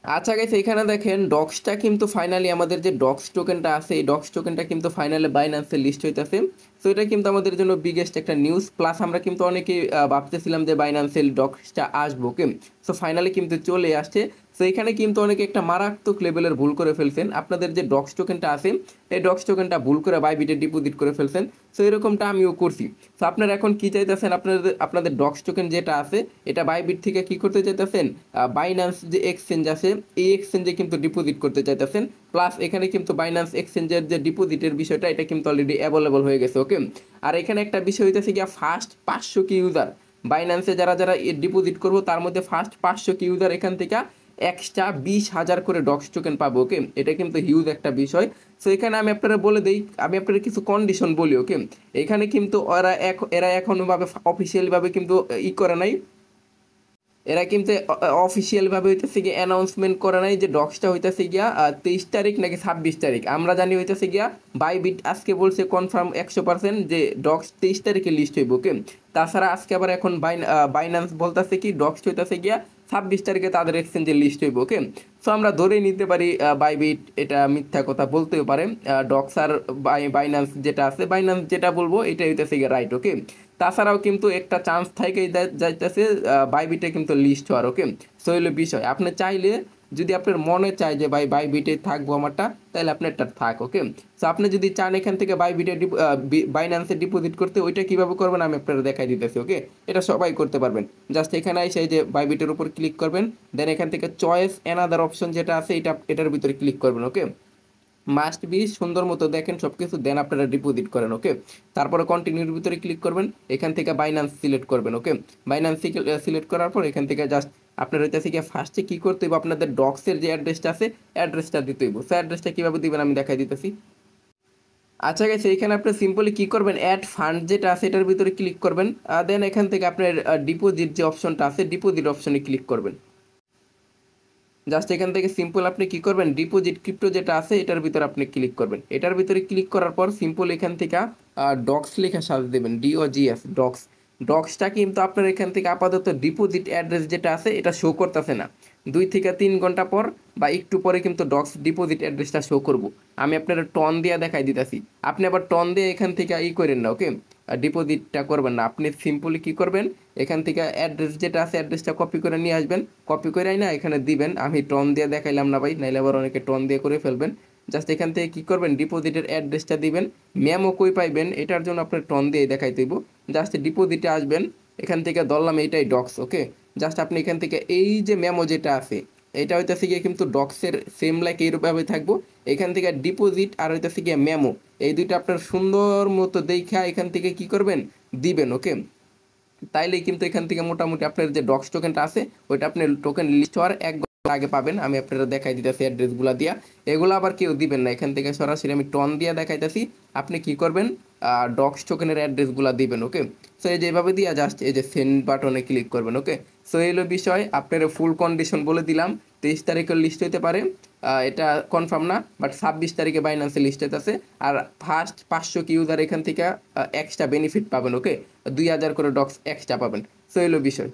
আচ্ছা গাইস, এখানে দেখেন ডক্সটা কিন্তু ফাইনালি আমাদের যে ডক্স টোকেনটা আছে এই ডক্স টোকেনটা কিন্তু ফাইনালি বাইন্যান্সে লিস্ট হইতাছে। সো এটা কিন্তু আমাদের জন্য বিগেস্ট একটা নিউজ। প্লাস আমরা কিন্তু অনেকেই ভাবতেছিলাম যে বাইন্যান্সে ডক্সটা আসবো, ওকে। সো ফাইনালি কিন্তু চলে আসছে। সো এখানে কিন্তু অনেকে একটা মারাত্মক লেভেলের ভুল করে ফেলছেন। আপনাদের যে ডক্স টোকেনটা আছে এই ডক্স টোকেনটা ভুল করে বাইবিটে ডিপোজিট করে ফেলছেন। সো এরকমটা আমিও করছি। সো আপনারা এখন কি চাইতেছেন, আপনাদের ডক্স টোকেন যেটা আছে এটা বাইবিট থেকে কি করতে চাইতেছেন, বাইন্যান্স যে এক্সচেঞ্জ আছে এই এক্সচেঞ্জে কিন্তু ডিপোজিট করতে চাইতেছেন। প্লাস এখানে কিন্তু বাইন্যান্স এক্সচেঞ্জের যে ডিপোজিটের বিষয়টা এটা কিন্তু অলরেডি অ্যাভেলেবল হয়ে গেছে, ওকে। আর এখানে একটা বিষয় হইতেছে গিয়া ফার্স্ট 500 কি ইউজার বাইন্যান্সে যারা যারা ডিপোজিট করবো তার মধ্যে ফার্স্ট 500 কি ইউজার এখান থেকে এক্সট্রা 20,000 করে ডক্স টোকেন পাবো, ওকে। এটা কিন্তু হিউজ একটা বিষয়। সো এখানে আমি আপনারা বলে দিই, আমি আপনারা কিছু কন্ডিশন বলি, ওকে। এখানে কিন্তু এরা এখনো ভাবে অফিসিয়ালি ভাবে কিন্তু করে নাই। এরা কিন্তু অফিসিয়াল ভাবে হইতেছে গিয়া অ্যানাউন্সমেন্ট করে নাই যে ডক্সটা হইতেছে গিয়া 23 তারিখ নাকি 26 তারিখ। আমরা জানি হইতেছে গিয়া বাইবিট আজকে বলছে কনফার্ম 100% যে ডক্স 23 তারিখে লিস্ট হইব, ওকে। তাছাড়া আজকে আবার এখন বাইন্যান্স বলতেছে কি ডক্স হইতেছে গিয়া 26 তারিখে তাদের এক্সচেঞ্জে লিস্ট হইব, ওকে। সো আমরা ধরেই নিতে পারি বাইবিট এটা মিথ্যা কথা বলতেও পারে। ডক্স আর বাইন্যান্স যেটা আছে বাইন্যান্স যেটা বলবো এটা হইতেছে গিয়া রাইট, ওকে। তাছাড়াও কিন্তু একটা চান্স থাকেই যাইতেছে বাইবিটে কিন্তু লিস্ট হওয়ার, ওকে। সো হইলো বিষয়, আপনি চাইলে যদি আপনার মনে চায় যে ভাই বাইবিটে থাকবো আমারটা, তাহলে আপনার একটা থাক, ওকে। সো আপনি যদি চান এখান থেকে বাইবিটে বাইন্যান্সে ডিপোজিট করতে, ওইটা কিভাবে করবেন আমি আপনারা দেখাই দিতেছি, ওকে। এটা সবাই করতে পারবেন। জাস্ট এখানে এসে যে বাইবিটের উপর ক্লিক করবেন, দেন এখান থেকে চয়েস অ্যানাদার অপশন যেটা আছে এটার ভিতরে ক্লিক করবেন, ওকে। মাস্ট বি সুন্দর মতো দেখেন সব কিছু, দেন আপনারা ডিপোজিট করেন, ওকে। তারপরে কন্টিনিউর ভিতরে ক্লিক করবেন, এখান থেকে বাইন্যান্স সিলেক্ট করবেন, ওকে। বাইন্যান্স সিলেক্ট করার পর এখান থেকে জাস্ট আপনার হইতেছে কি ফার্স্টে কী করতে হইব, আপনাদের ডক্সের যে অ্যাড্রেসটা আছে অ্যাড্রেসটা দিতে হইব। সো অ্যাড্রেসটা কীভাবে দিবেন আমি দেখাই দিতেছি। আচ্ছা গেছে, এখানে আপনি সিম্পলি কী করবেন, অ্যাড ফান্ড যেটা আছে এটার ভিতরে ক্লিক করবেন। দেন এখান থেকে আপনার ডিপোজিট যে অপশনটা আছে ডিপোজিট অপশনে ক্লিক করবেন। জাস্ট এখান থেকে সিম্পল আপনি কি করবেন, ডিপোজিট ক্রিপ্টো যেটা আছে এটার ভিতরে আপনি ক্লিক করবেন। এটার ভিতরে ক্লিক করার পর সিম্পল এখান থেকে ডক্স লেখা সার্চ দেবেন, DOGS ডক্স। ডক্সটা কিন্তু আপনার এখান থেকে আপাতত ডিপোজিট অ্যাড্রেস যেটা আছে এটা শো করতেছে না। 2 থেকে 3 ঘন্টা পর বা একটু পরে কিন্তু ডক্স ডিপোজিট অ্যাড্রেসটা শো করব। আমি আপনার টন দিয়ে দেখাই দিতেছি। আপনি আবার টন দিয়ে এখান থেকে করেন না, ওকে। ডিপোজিটটা করবেন না, আপনি সিম্পলি কি করবেন, এখান থেকে অ্যাড্রেস যেটা আছে অ্যাড্রেসটা কপি করে নিয়ে আসবেন। কপি করে না এখানে দিবেন। আমি টন দিয়ে দেখাইলাম না ভাই, নাইলে আবার অনেকে টন দিয়ে করে ফেলবেন। জাস্ট এখান থেকে কি করবেন, ডিপোজিটের অ্যাড্রেসটা দিবেন। মেমো কই পাইবেন এটার জন্য আপনার টন দিয়ে দেখাই দিব। জাস্ট ডিপোজিটে আসবেন, এখান থেকে ধরলাম এইটাই ডক্স, ওকে। জাস্ট আপনি এখান থেকে এই যে মেমো যেটা আছে এটা হইতেছে গিয়ে কিন্তু ডক্সের সেম লাইক এইরূপভাবে থাকবো। এখান থেকে ডিপোজিট আর হইতেছে গিয়ে মেমো, এই দুইটা আপনার সুন্দর মতো দেখা এখান থেকে কি করবেন, দিবেন, ওকে। তাইলেই কিন্তু এখান থেকে মোটামুটি আপনার যে ডক্স টোকেনটা আছে ওইটা আপনি টোকেন লিস্ট হওয়ার 1 ঘন্টা আগে পাবেন। আমি আপনারা দেখাই দিতেছি অ্যাড্রেসগুলো দিয়া। এগুলো আবার কেউ দিবেন না, এখান থেকে সরাসরি আমি টন দিয়া দেখাইতেছি। আপনি কি করবেন, ডক্স টোকেনের অ্যাড্রেসগুলো দিবেন, ওকে। সো এই যে এভাবে দিয়া জাস্ট এই যে সেন্ড বাটনে ক্লিক করবেন, ওকে। সো এই হলো বিষয়, আপনার ফুল কন্ডিশন বলে দিলাম। 23 তারিখের লিস্ট হইতে পারে, এটা কনফার্ম না, বাট 26 তারিখে বাইন্যান্সে লিস্ট হইতেছে। আর ফার্স্ট 500 কি ইউজার এখান থেকে এক্সট্রা বেনিফিট পাবেন, ওকে। 2,000 করে ডক্স এক্সট্রা পাবেন। সো এলো বিষয়।